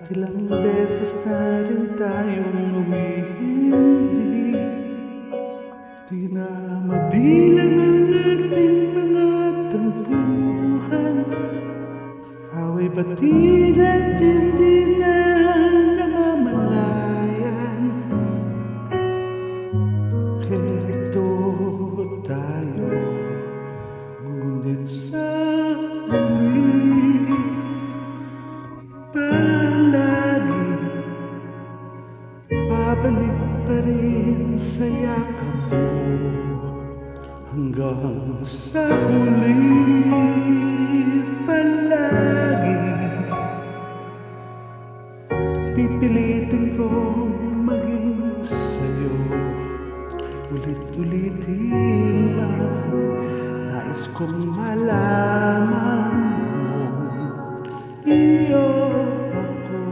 At ilang beses na rin tayong humihindi. Di na mabilang ang ating mga tampuhan. Away batid at hindi na namamalayan. Heto tayo, ngunit sa huli palagi babalik pa rin sa yakap mo. Hanggang sa huli palagi pipilitin kong maging sa'yo. Ulit-ulitin man nais kong malaman mo, iyo ako.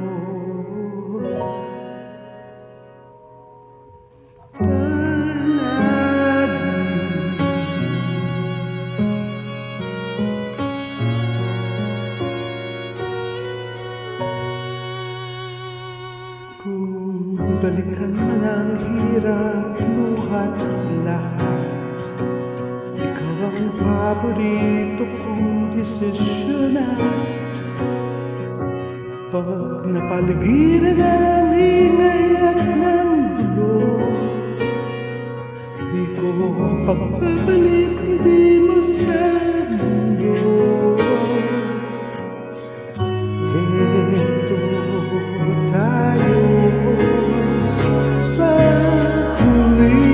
Kung balikan man ang hirap, luhat lahat, ikaw ang paborito kong desisyon. At pag napaligiran ang ingay at ng gulo, di ko pagbabalik, di mo sa mundo. Heto tayo sa huli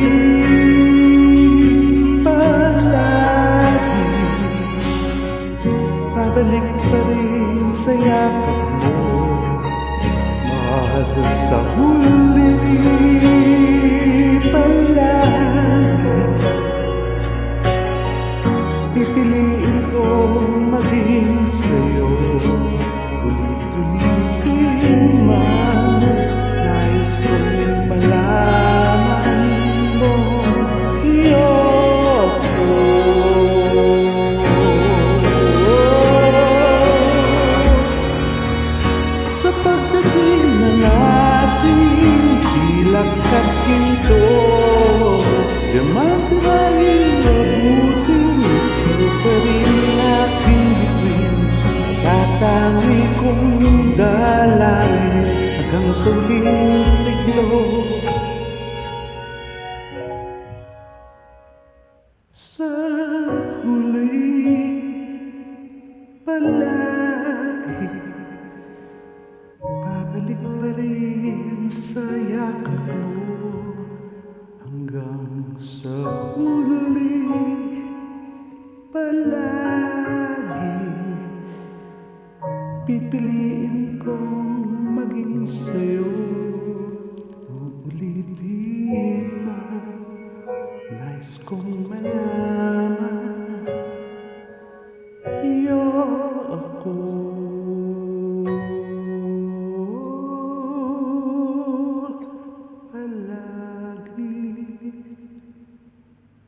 palagi, babalik pa rin sa yakap mo. Mahal sa huli palagi pipiliin kong maging sa'yo. Ulit-ulitin man nais kong malaman mo, iyo ako. Sa pagdating ng ating pilak at ginto, diamante ay abutin, ikaw pa rin aking bituin. Natatangi kong dalangin hanggang sa huling siglo. Sa huli palagi babalik pa rin sa yakap mo. Hanggang sa huli palagi pipiliin kong maging sa'yo. Uulitin man nais kong malaman